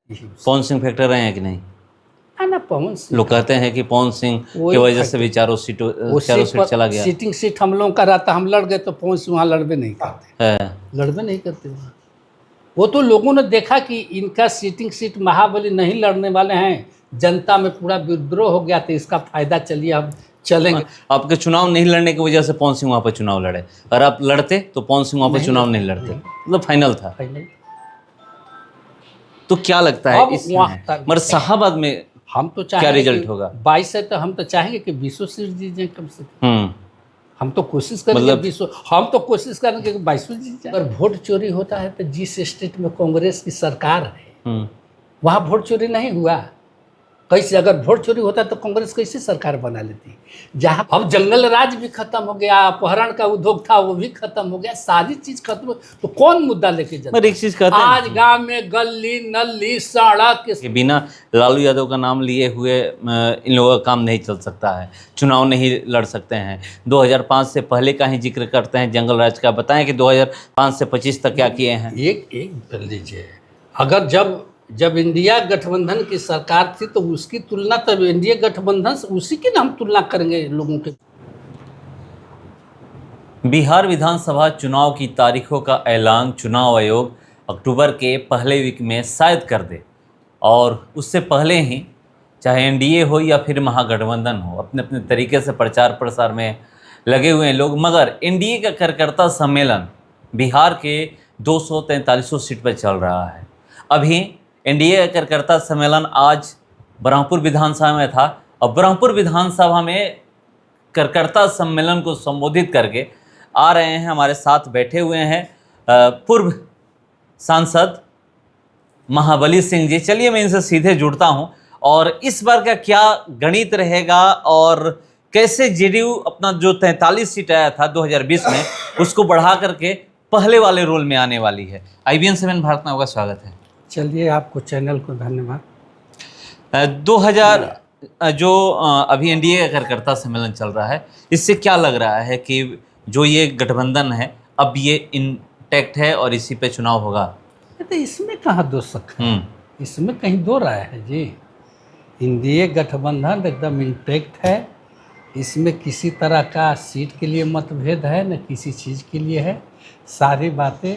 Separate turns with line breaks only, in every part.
Pawan Singh factor रहे हैं कि नहीं?
है ना, पवन सिंह
लोग कहते हैं कि पवन सिंह की वजह से भी चारों सीट चला गया।
सीटिंग सीट हम लोगों का रहता, हम लड़ गए तो पवन सिंह वहाँ लड़बे नहीं करते
है।
लड़बे नहीं करते वहाँ। वो तो लोगों ने देखा कि इनका सीटिंग सीट महाबली नहीं लड़ने वाले हैं, जनता में पूरा विद्रोह हो गया, तो इसका फायदा चलिए अब चलेंगे।
आपके चुनाव नहीं लड़ने की वजह से पवन सिंह वहाँ पर चुनाव लड़े, और आप लड़ते तो पवन सिंह वहाँ पर चुनाव नहीं लड़ते, मतलब फाइनल था। तो क्या लगता है इसमें मगर शाहाबाद में
हम तो
क्या रिजल्ट होगा?
22 है तो हम तो चाहेंगे कि 20 सीट जीत जाए कम से कम। हम तो कोशिश करेंगे
मतलब
20, हम तो कोशिश करेंगे कि 22 जीत जाए। अगर वोट चोरी होता है तो जिस स्टेट में कांग्रेस की सरकार है वहाँ वोट चोरी नहीं हुआ, कैसे? अगर वोट चोरी होता तो कांग्रेस कैसे सरकार बना लेती? जहाँ अब जंगल राज भी खत्म हो गया, अपहरण का उद्योग था वो भी खत्म हो गया, सारी चीज खत्म, तो कौन मुद्दा लेके जाता?
एक चीज कहते हैं
आज गांव में गली नली सड़क
के बिना लालू यादव का नाम लिए हुए इन लोगों का काम नहीं चल सकता है, चुनाव नहीं लड़ सकते हैं। 2005 से पहले का ही जिक्र करते हैं जंगल राज का, बताएं कि 2005 से 25 तक क्या किए हैं।
एक लीजिए, अगर जब इंडिया गठबंधन की सरकार थी तो उसकी तुलना, तब इंडिया गठबंधन से उसी की हम तुलना करेंगे लोगों के।
बिहार विधानसभा चुनाव की तारीखों का ऐलान चुनाव आयोग अक्टूबर के पहले वीक में शायद कर दे, और उससे पहले ही चाहे एनडीए हो या फिर महागठबंधन हो, अपने अपने तरीके से प्रचार प्रसार में लगे हुए हैं लोग। मगर एनडीए का कार्यकर्ता सम्मेलन बिहार के 243 सीट पर चल रहा है। अभी एनडीए का कार्यकर्ता सम्मेलन आज ब्रह्मपुर विधानसभा में था, और ब्रह्मपुर विधानसभा में कार्यकर्ता सम्मेलन को संबोधित करके आ रहे हैं, हमारे साथ बैठे हुए हैं पूर्व सांसद महाबली सिंह जी। चलिए मैं इनसे सीधे जुड़ता हूं, और इस बार का क्या गणित रहेगा और कैसे जेडीयू अपना जो 43 सीट आया था 2020 में उसको बढ़ा करके पहले वाले रोल में आने वाली है। IBN 7 भारत में आपका स्वागत है।
चलिए, आपको चैनल को धन्यवाद।
2000 जो अभी एनडीए का कार्यकर्ता सम्मेलन चल रहा है, इससे क्या लग रहा है कि जो ये गठबंधन है अब ये इंटैक्ट है और इसी पे चुनाव होगा?
तो इसमें कहाँ दो शक है, इसमें कहीं दो राय है जी। एनडीए गठबंधन एकदम इंटैक्ट है, इसमें किसी तरह का सीट के लिए मतभेद है न किसी चीज़ के लिए है। सारी बातें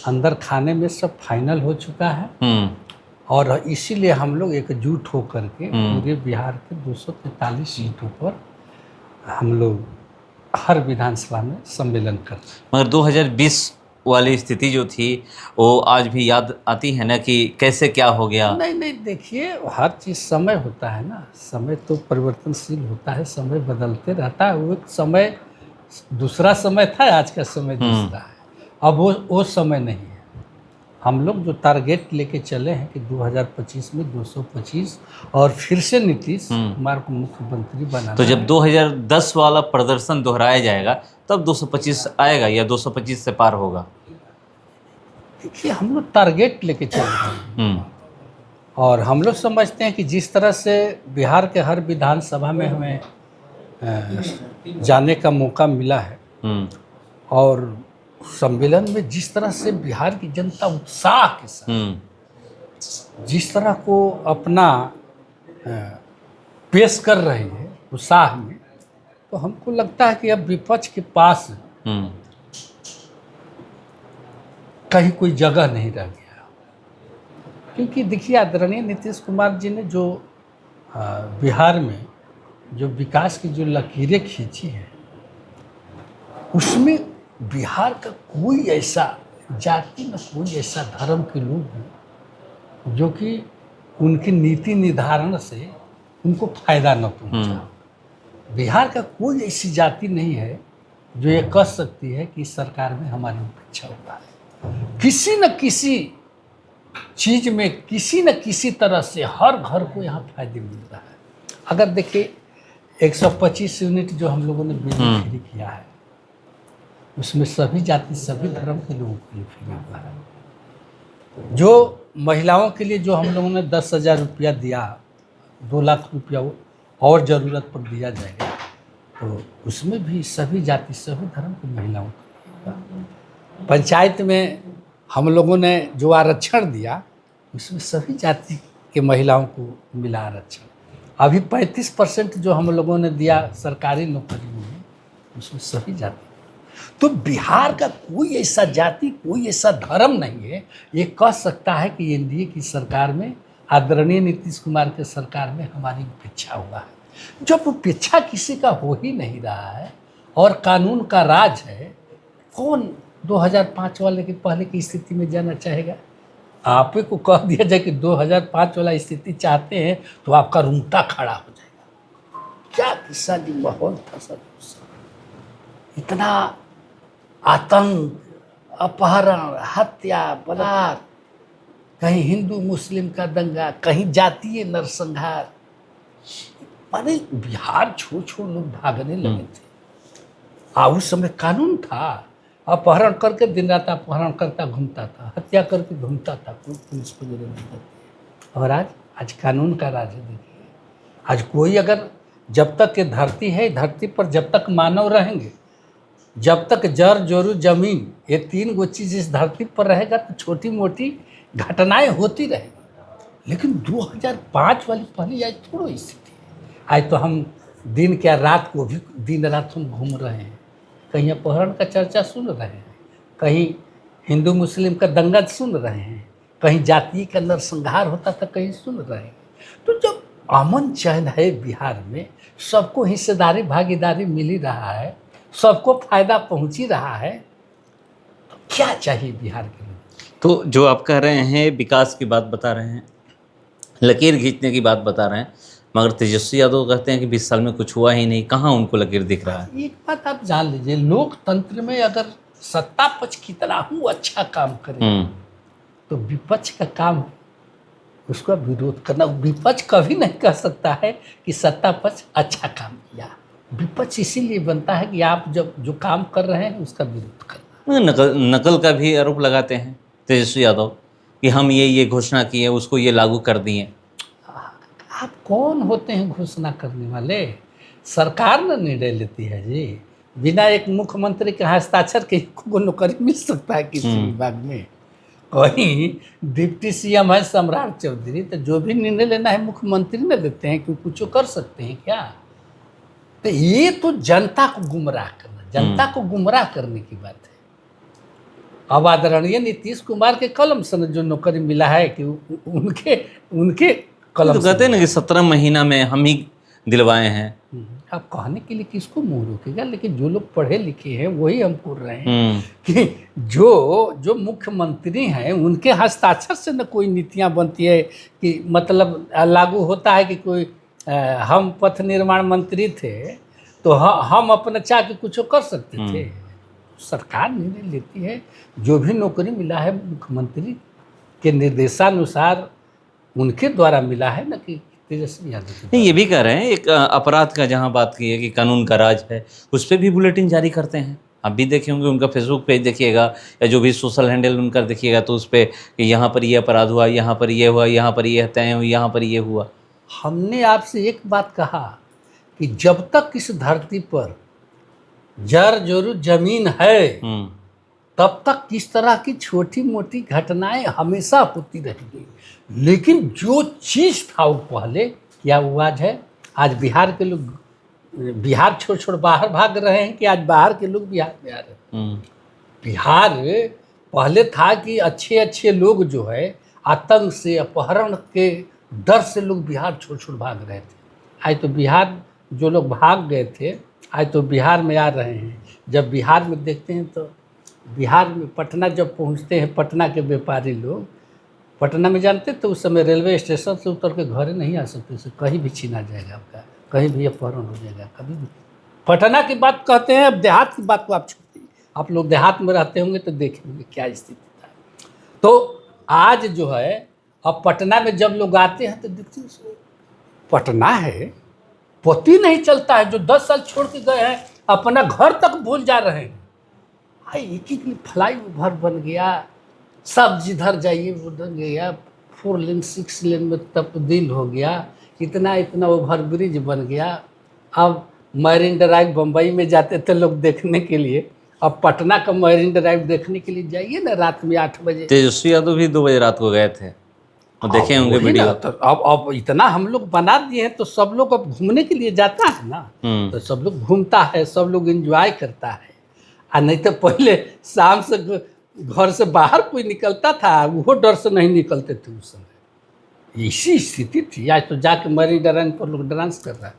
अंदर खाने में सब फाइनल हो चुका है, और इसीलिए हम लोग एकजुट होकर के पूरे बिहार के 243 सीटों पर हम लोग हर विधानसभा में सम्मेलन करते हैं।
मगर 2020 वाली स्थिति जो थी वो आज भी याद आती है ना कि कैसे क्या हो गया?
नहीं, देखिए, हर चीज़ समय होता है ना, समय तो परिवर्तनशील होता है, समय बदलते रहता है। वो एक समय दूसरा समय था, आज का समय दूसरा है। अब वो समय नहीं है। हम लोग जो टारगेट लेके चले हैं कि 2025 में 225 और फिर से नीतीश कुमार को मुख्यमंत्री बनाना।
तो जब 2010 वाला प्रदर्शन दोहराया जाएगा तब 225 आएगा या 225 से पार होगा?
देखिए, हम लोग टारगेट लेके चल रहे हैं, और हम लोग समझते हैं कि जिस तरह से बिहार के हर विधानसभा में हमें जाने का मौका मिला है, और सम्मेलन में जिस तरह से बिहार की जनता उत्साह के साथ जिस तरह को अपना पेश कर रही है उत्साह में, तो हमको लगता है कि अब विपक्ष के पास कहीं कोई जगह नहीं रह गया। क्योंकि देखिए, आदरणीय नीतीश कुमार जी ने जो बिहार में जो विकास की जो लकीरें खींची हैं, उसमें बिहार का कोई ऐसा जाति न कोई ऐसा धर्म के लोग हैं जो कि उनकी नीति निर्धारण से उनको फायदा न पहुंचा। बिहार का कोई ऐसी जाति नहीं है जो ये कह सकती है कि सरकार में हमारी उपेक्षा होता है। किसी न किसी चीज में किसी न किसी तरह से हर घर को यहाँ फायदे मिल रहा है। अगर देखिए, 125 यूनिट जो हम लोगों ने बिजली फ्री किया है, उसमें सभी जाति सभी धर्म के लोगों के लिए फ्री हुआ है। जो महिलाओं के लिए जो हम लोगों ने 10,000 रुपया दिया, 2 लाख रुपया और ज़रूरत पर दिया जाएगा, तो उसमें भी सभी जाति सभी धर्म की महिलाओं को। पंचायत में हम लोगों ने जो आरक्षण दिया उसमें सभी जाति के महिलाओं को मिला आरक्षण। अभी 35% जो हम लोगों ने दिया सरकारी नौकरियों में, उसमें सभी जाति। तो बिहार का कोई ऐसा जाति, कोई ऐसा धर्म नहीं है ये कह सकता है कि एनडीए की सरकार में, आदरणीय नीतीश कुमार के सरकार में हमारी उपेक्षा हुआ है। जब उपेक्षा किसी का हो ही नहीं रहा है और कानून का राज है, कौन 2005 वाले के पहले की स्थिति में जाना चाहेगा? आप ही को कह दिया जाए कि 2005 वाला स्थिति चाहते हैं तो आपका रूंगटा खड़ा हो जाएगा। क्या किस्सा जी माहौल था सर, इतना आतंक, अपहरण, हत्या, बलात्कार, कहीं हिंदू मुस्लिम का दंगा, कहीं जातीय नरसंहार। माने बिहार छोड़ छोड़ लोग भागने लगे थे। उस समय कानून था, अपहरण करके दिन रात अपहरण करता घूमता था, हत्या करके घूमता था, कोई पुलिस वगैरह नहीं करती। और आज कानून का राज है। देखिए आज कोई अगर, जब तक ये धरती है, धरती पर जब तक मानव रहेंगे, जब तक जड़ जोरू जमीन, ये 3 गो चीज़ इस धरती पर रहेगा तो छोटी मोटी घटनाएं होती रहेगी। लेकिन 2005 वाली पहली आज थोड़ी स्थिति है। आज तो हम दिन क्या रात को भी, दिन रात हम घूम रहे हैं, कहीं अपहरण का चर्चा सुन रहे हैं, कहीं हिंदू मुस्लिम का दंगा सुन रहे हैं, कहीं जाति का नरसंहार होता था कहीं सुन रहे हैं। तो जब अमन चैन है बिहार में, सबको हिस्सेदारी भागीदारी मिल ही रहा है, सबको फायदा पहुंच ही रहा है, तो क्या चाहिए बिहार के लोग?
तो जो आप कह रहे हैं विकास की बात बता रहे हैं, लकीर खींचने की बात बता रहे हैं, मगर तेजस्वी यादव कहते हैं कि 20 साल में कुछ हुआ ही नहीं। कहाँ उनको लकीर दिख रहा है?
एक बात आप जान लीजिए, लोकतंत्र में अगर सत्ता पक्ष कितना ही अच्छा काम करे तो विपक्ष का काम उसका विरोध करना। विपक्ष कभी नहीं कह सकता है कि सत्ता पक्ष अच्छा काम किया। विपक्ष इसीलिए बनता है कि आप जब जो काम कर रहे हैं उसका विरोध करना।
नकल का भी आरोप लगाते हैं तेजस्वी यादव कि हम ये घोषणा किए, उसको ये लागू कर दिए।
आप कौन होते हैं घोषणा करने वाले? सरकार ना निर्णय लेती है जी। बिना एक मुख्यमंत्री के हस्ताक्षर के को नौकरी मिल सकता है किसी विभाग में? कहीं डिप्टी सीएम है सम्राट चौधरी, तो जो भी निर्णय लेना है मुख्यमंत्री ने देते हैं, क्यों कुछ कर सकते हैं क्या? तो ये तो जनता को गुमराह करना, जनता को गुमराह करने की बात है। अब आदरणीय नीतीश कुमार के कलम से जो नौकरी मिला है कि उनके कलम
तो कहते हैं ना कि 17 महीना में हम ही दिलवाए हैं।
आप कहने के लिए किसको मुंह रोकेगा? लेकिन जो लोग पढ़े लिखे हैं वही हम बोल रहे हैं कि जो मुख्यमंत्री हैं उनके हस्ताक्षर से न कोई नीतियां बनती है कि मतलब लागू होता है कि कोई हम पथ निर्माण मंत्री थे तो हम अपना चाह के कुछ कर सकते थे। सरकार निर्णय लेती है। जो भी नौकरी मिला है मुख्यमंत्री के निर्देशानुसार उनके द्वारा मिला है, न कि तेजस्वी यादव।
नहीं, ये भी कह रहे हैं एक अपराध का जहाँ बात की है कि कानून का राज है, उस पर भी बुलेटिन जारी करते हैं। आप भी देखे होंगे, उनका फेसबुक पेज देखिएगा या जो भी सोशल हैंडल उनका देखिएगा तो उस पर कि यहाँ पर ये अपराध हुआ, यहाँ पर ये हुआ, यहाँ पर ये हत्याएं हुई, यहाँ पर ये हुआ।
हमने आपसे एक बात कहा कि जब तक इस धरती पर जड़ जोरू जमीन है तब तक किस तरह की छोटी मोटी घटनाएं हमेशा होती रहेगी। लेकिन जो चीज़ था वो पहले क्या हुआ है, आज बिहार के लोग बिहार छोड़ बाहर भाग रहे हैं कि आज बाहर के लोग बिहार में आ रहे हैं। बिहार पहले था कि अच्छे लोग जो है आतंक से, अपहरण के डर से लोग बिहार छोड़ भाग रहे थे। आज तो बिहार जो लोग भाग गए थे आज तो बिहार में आ रहे हैं। जब बिहार में देखते हैं तो बिहार में पटना जब पहुंचते हैं, पटना के व्यापारी लोग पटना में जानते तो उस समय रेलवे स्टेशन से उतर के घरे नहीं आ सकते, उसे कहीं भी छीना जाएगा आपका, कहीं भी अपहरण हो जाएगा, कभी भी। पटना की बात कहते हैं, अब देहात की बात को आप छोड़िए। आप लोग देहात में रहते होंगे तो देखेंगे क्या स्थिति था। तो आज जो है अब पटना में जब लोग आते हैं तो देखते हैं पटना है, पति नहीं चलता है। जो 10 साल छोड़ के गए हैं अपना घर तक भूल जा रहे हैं। एक फ्लाई ओवर बन गया, सब जिधर जाइए बन गया, 4 लेन 6 लेन में तब्दील हो गया, इतना ओवर ब्रिज बन गया। अब मरीन ड्राइव बम्बई में जाते थे लोग देखने के लिए, अब पटना का मरीन ड्राइव देखने के लिए जाइए ना रात में 8 बजे।
तेजस्वी यादव भी 2 बजे रात को गए थे। और देखे होंगे
वही
वीडियो।
ना, तो अब इतना हम लोग बना दिए हैं तो सब लोग अब घूमने के लिए जाता है ना, तो सब लोग घूमता है, सब लोग एंजॉय करता है। और नहीं तो पहले शाम से घर से बाहर कोई निकलता था वो डर से नहीं निकलते थे उस समय, इसी स्थिति थी। आज तो जाके मरीन ड्राइव पर लोग डांस कर रहा है।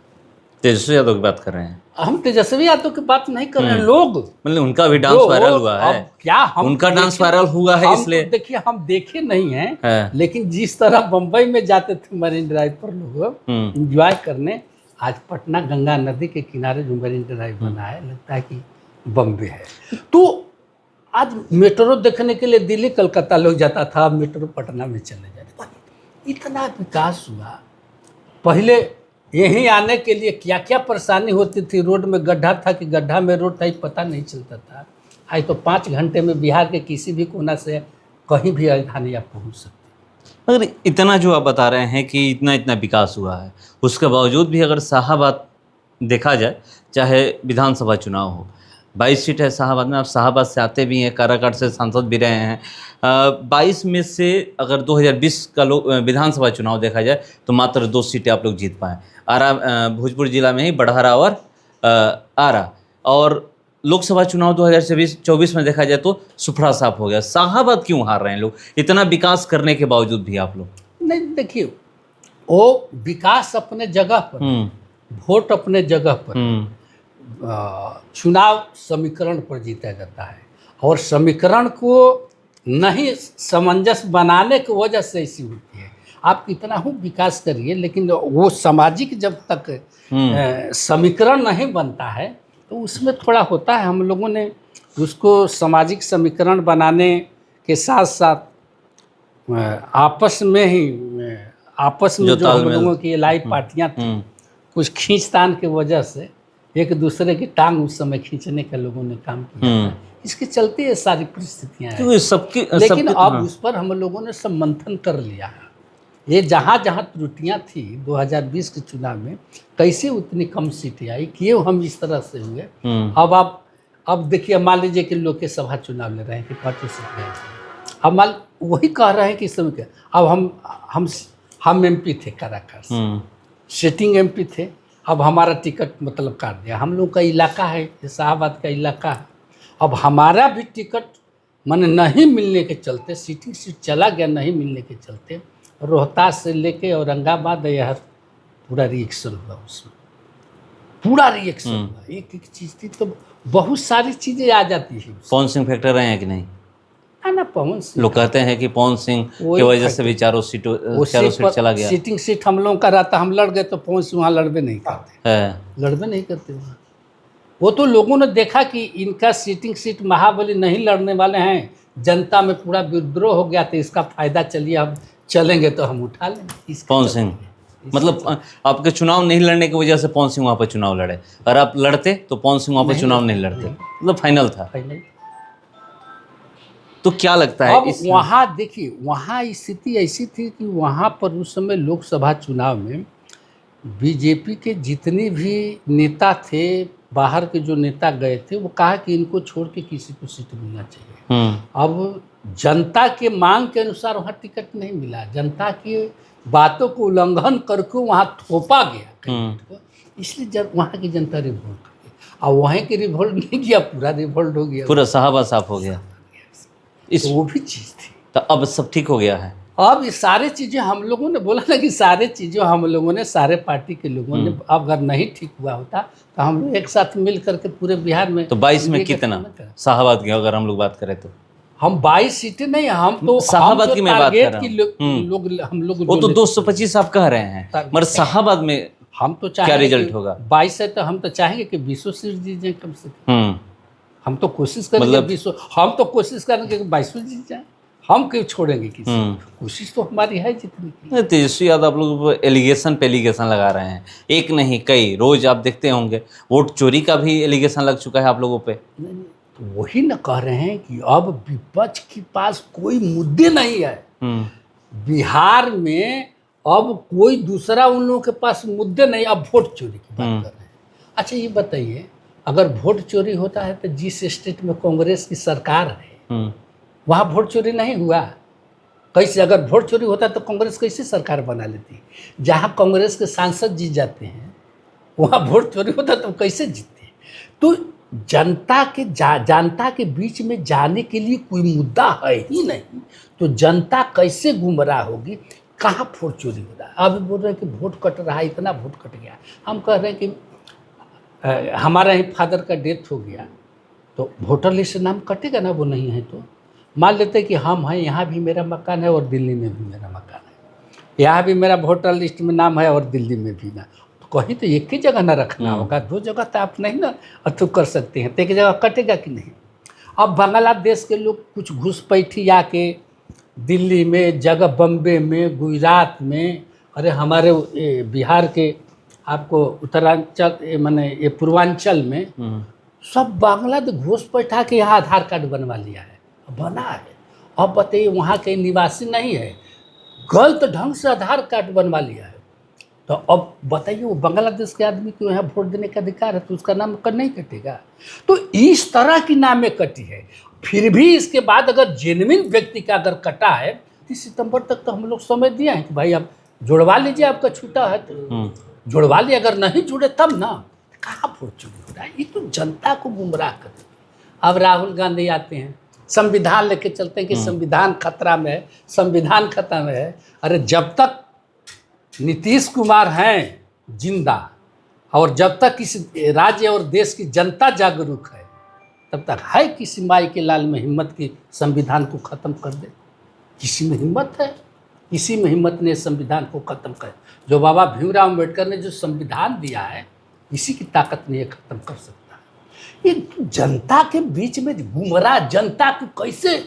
तेजस्वी यादव की बात कर रहे हैं,
हम तेजस्वी यादव की बात नहीं कर रहे हैं, लोग
मतलब उनका भी डांस
जो
वायरल हुआ है।
अब क्या हम
उनका डांस
देखे-
वायरल हुआ है
हम तो
इसलिए।
देखिए हम देखे नहीं हैं,
है।
लेकिन जिस तरह बम्बई में जाते थे मरीन ड्राइव पर लोग एंजॉय करने, आज पटना गंगा नदी के किनारे जो मरीन ड्राइव बना है लगता है कि बम्बे है। तो आज मेट्रो देखने के लिए दिल्ली कलकत्ता लोग जाता था, मेट्रो पटना में चले जाते थे। इतना विकास हुआ। पहले यहीं आने के लिए क्या क्या परेशानी होती थी, रोड में गड्ढा था कि गड्ढा में रोड था, पता नहीं चलता था। आज तो 5 घंटे में बिहार के किसी भी कोना से कहीं भी राजधानी आप पहुँच सकते।
अगर इतना जो आप बता रहे हैं कि इतना इतना विकास हुआ है, उसके बावजूद भी अगर शाहाबाद देखा जाए, चाहे विधानसभा चुनाव हो, 22 सीट है शाहाबाद में। आप शाहाबाद से आते भी हैं, काराकाट से सांसद भी रहे हैं। 22 में से अगर 2020 का विधानसभा चुनाव देखा जाए तो मात्र 2 सीटें आप लोग जीत पाए। आरा भोजपुर जिला में ही बढ़ारा और आरा। और लोकसभा चुनाव 2024 में देखा जाए तो सुफड़ा साफ हो गया। शाहाबाद क्यों हार रहे हैं लोग, इतना विकास करने के बावजूद भी आप लोग?
नहीं देखिए, वो विकास अपने जगह पर, वोट अपने जगह पर, चुनाव समीकरण पर जीता जाता है। और समीकरण को नहीं सामंजस्य बनाने की वजह से ऐसी होती है। आप कितना हो विकास करिए, लेकिन वो सामाजिक जब तक समीकरण नहीं बनता है तो उसमें थोड़ा होता है। हम लोगों ने उसको सामाजिक समीकरण बनाने के साथ साथ आपस में जो हम लोगों की लाई पार्टियाँ थी, कुछ खींचतान की वजह से एक दूसरे की टांग उस समय खींचने का लोगों ने काम किया था। इसके चलते ये सारी परिस्थितियाँ हैं। लेकिन अब उस पर हम लोगों ने सब मंथन कर लिया है। ये जहाँ जहाँ त्रुटियाँ थी 2020 के चुनाव में, कैसे उतनी कम सीटें आई, क्यों हम इस तरह से हुए। अब देखिए, मान लीजिए कि लोकसभा चुनाव ले रहे हैं कि 25 सीट गए, अब मान वही कह रहे हैं कि समय के अब हम एमपी थे काराकाट से, सिटिंग एमपी थे। अब हमारा टिकट मतलब काट दिया। हम लोग का इलाका है, शाहाबाद का इलाका है। अब हमारा भी टिकट माने नहीं मिलने के चलते, सिटिंग सीट चला गया नहीं मिलने के चलते, रोहतास से लेके औरंगाबाद यह पूरा रिएक्शन हुआ। उसमें पूरा रिएक्शन हुआ। एक एक चीज़ थी तो बहुत सारी चीज़ें आ जाती है।
पवन सिंह फैक्टर रहे हैं कि नहीं?
ना पवन सिंह,
लोग कहते हैं कि पवन सिंह की वजह से भी चारों सीट चला गया।
सिटिंग सीट हम लोगों का रहता, हम लड़ गए तो पवन सिंह वहाँ लड़बे नहीं करते, लड़बे नहीं करते वहाँ। वो तो लोगों ने देखा कि इनका सिटिंग सीट महाबली नहीं लड़ने वाले हैं, जनता में पूरा विद्रोह हो गया, तो इसका फायदा चलिए अब चलेंगे तो हम उठा लेंगे।
पवन सिंह मतलब आपके चुनाव नहीं लड़ने की वजह से पवन सिंह वहाँ पर चुनाव लड़े, और आप लड़ते तो पवन सिंह वहाँ पर चुनाव नहीं लड़ते, मतलब फाइनल था। तो क्या लगता है
अब वहाँ देखिए, वहाँ स्थिति ऐसी थी कि वहाँ पर उस समय लोकसभा चुनाव में बीजेपी के जितने भी नेता थे, बाहर के जो नेता गए थे, वो कहा कि इनको छोड़ के किसी को सीट मिलना चाहिए। अब जनता के मांग के अनुसार वहाँ टिकट नहीं मिला, जनता की बातों को उल्लंघन करके वहाँ थोपा गया, इसलिए जब वहाँ की जनता रिवोल्ट हो गई। और वहीं की रिवोल्ट नहीं किया, पूरा रिवोल्ट हो गया,
पूरा शाहाबाद साफ हो गया।
इस वो भी चीज़ थी।
तो अब सब ठीक हो गया है।
अब ये सारे चीज़ें हम लोगों ने बोला ना कि सारे चीज़ें हम लोगों ने, सारे पार्टी के लोगों ने, अगर नहीं ठीक हुआ होता तो हम लोग एक साथ मिल करके पूरे बिहार में।
तो 22 में कितना शाहाबाद की अगर हम लोग बात करें तो
हम 22 सीटें नहीं, हम तो
शाहाबाद की मैं बात कर रहा हूँ।
हम लोग
वो तो 225 आप कह रहे हैं, मगर शाहाबाद में
हम तो
क्या रिजल्ट होगा?
22 है तो हम तो चाहेंगे कि 20 सीट जीत जाए कम से कम। हम तो कोशिश करेंगे 20, हम तो कोशिश करेंगे कि 22 जीत जाए। हम क्यों छोड़ेंगे किसी, कोशिश तो हमारी है जितनी।
तेजस्वी यादव आप लोग एलिगेशन पे एलिगेशन लगा रहे हैं, एक नहीं कई, रोज आप देखते होंगे। वोट चोरी का भी एलिगेशन लग चुका है आप लोगों पे।
नहीं, तो वही न कह रहे हैं कि अब विपक्ष के पास कोई मुद्दे नहीं है बिहार में। अब कोई दूसरा उन लोगों के पास मुद्दे नहीं। अब वोट चोरी की बात कर रहे हैं। अच्छा ये बताइए, अगर वोट चोरी होता है तो जिस स्टेट में कांग्रेस की सरकार है वहाँ वोट चोरी नहीं हुआ? कैसे अगर वोट चोरी होता तो कांग्रेस कैसे सरकार बना लेती? जहाँ कांग्रेस के सांसद जीत जाते हैं वहाँ वोट चोरी होता तो कैसे जीतते? तो जनता के बीच में जाने के लिए कोई मुद्दा है ही नहीं, तो जनता कैसे गुमराह होगी? कहाँ वोट चोरी हो रहा है? अभी बोल रहे हैं कि वोट कट रहा है, इतना वोट कट गया। हम कह रहे हैं कि हमारा ही फादर का डेथ हो गया तो वोटर लिस्ट से नाम कटेगा ना, वो नहीं है तो मान लेते हैं कि हम हैं, यहाँ भी मेरा मकान है और दिल्ली में भी मेरा मकान है, यहाँ भी मेरा वोटर लिस्ट में नाम है और दिल्ली में भी ना, तो कहीं तो एक ही जगह ना रखना होगा, दो जगह तो आप नहीं ना अथु कर सकते हैं, तो एक जगह कटेगा कि नहीं? अब बांग्लादेश के लोग कुछ घुसपैठी आके दिल्ली में, जगह बम्बे में, गुजरात में, अरे हमारे बिहार के आपको उत्तरांचल माने ये पूर्वांचल में सब बांग्लादेश घुसपैठा के यहाँ आधार कार्ड बनवा लिया है, बना है। अब बताइए वहाँ के निवासी नहीं है, गलत ढंग से आधार कार्ड बनवा लिया है, तो अब बताइए वो बांग्लादेश के आदमी को यहाँ वोट देने का अधिकार है तो उसका नाम नहीं कटेगा? तो इस तरह की नामें कटी है। फिर भी इसके बाद अगर जेन्युइन व्यक्ति का अगर कटा है 30 सितंबर तक तो हम लोग समय दिया है कि भाई आप जुड़वा लीजिए, आपका छूटा है तो जुड़वा लिए, अगर नहीं जुड़े तब ना, कहाँ वोट चोरी हो रहा है? ये तो जनता को गुमराह कर देते। अब राहुल गांधी आते हैं, संविधान लेके चलते हैं कि संविधान खतरा में है, संविधान खतरा में है। अरे जब तक नीतीश कुमार हैं जिंदा और जब तक इस राज्य और देश की जनता जागरूक है तब तक है किसी माई के लाल में हिम्मत की संविधान को ख़त्म कर दे? किसी में हिम्मत है? किसी में हिम्मत ने संविधान को ख़त्म कर, जो बाबा भीमराव अम्बेडकर ने जो संविधान दिया है इसी की ताकत ने ये ख़त्म कर सकता है। ये जनता के बीच में गुमराह जनता को कैसे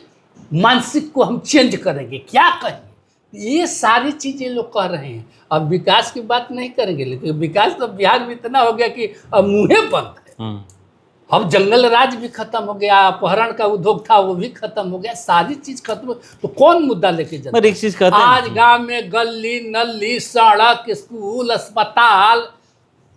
मानसिक को हम चेंज करेंगे, क्या कहेंगे? ये सारी चीज़ें लोग कह रहे हैं। अब विकास की बात नहीं करेंगे, लेकिन विकास तो बिहार में इतना हो गया कि अब मुँहे बंद है। अब जंगल राज भी खत्म हो गया, अपहरण का उद्योग था वो भी खत्म हो गया, सारी चीज खत्म हो, तो कौन मुद्दा लेके जाता?
एक चीज कहते हैं
आज गांव में गली नली सड़क स्कूल अस्पताल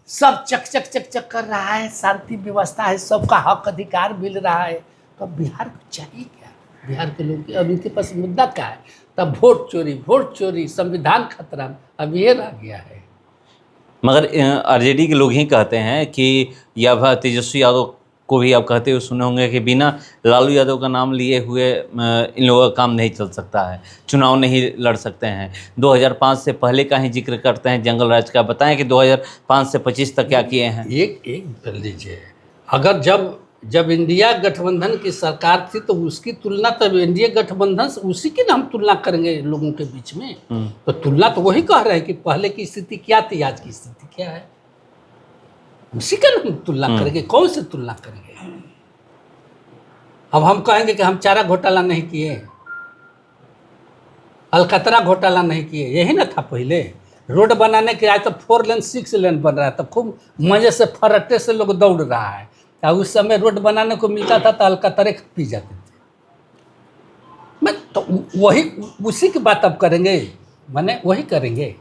सब चक चक चक चक कर रहा है, शांति व्यवस्था है, सबका हक अधिकार मिल रहा है, तो अब बिहार को चाहिए क्या? बिहार के लोग अब इनके पास मुद्दा क्या है? तब वोट चोरी संविधान खतरा, अब ये रह गया है।
मगर आरजेडी के लोग ही कहते हैं कि या तेजस्वी यादव को भी आप कहते हुए सुने होंगे कि बिना लालू यादव का नाम लिए हुए इन लोगों का काम नहीं चल सकता है, चुनाव नहीं लड़ सकते हैं। 2005 से पहले का ही जिक्र करते हैं जंगल राज का। बताएं कि 2005 से 25 तक क्या किए हैं?
एक कर लीजिए, अगर जब इंडिया गठबंधन की सरकार थी तो उसकी तुलना, तब इंडिया गठबंधन से उसी की ना हम तुलना करेंगे लोगों के बीच में, तो तुलना तो वही कह रहे हैं कि पहले की स्थिति क्या थी, आज की स्थिति क्या है, उसी का हम तुलना करेंगे। कौन से तुलना करेंगे? अब हम कहेंगे कि हम चारा घोटाला नहीं किए, अलकतरा घोटाला नहीं किए, यही ना था पहले। रोड बनाने के आज तो 4 लेन 6 लेन बन रहा है, तो खूब मजे से फरट्टे से लोग दौड़ रहा है। उस समय रोड बनाने को मिलता था तो अलकतरे पी जाते थे। मैं तो वही उसी की बात अब करेंगे, माने वही करेंगे।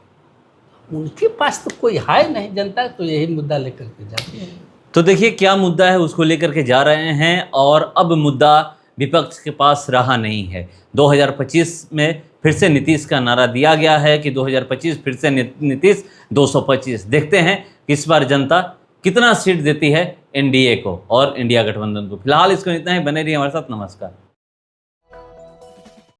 उनके पास तो कोई है नहीं जनता, तो यही मुद्दा लेकर के जाते हैं।
तो देखिए क्या मुद्दा है उसको लेकर के जा रहे हैं, और अब मुद्दा विपक्ष के पास रहा नहीं है। 2025 में फिर से नीतीश का नारा दिया गया है कि 2025 फिर से नीतीश 225। देखते हैं इस बार जनता कितना सीट देती है एनडीए को और इंडिया गठबंधन को। फिलहाल इसको इतना ही, बने रहिए हमारे साथ। नमस्कार।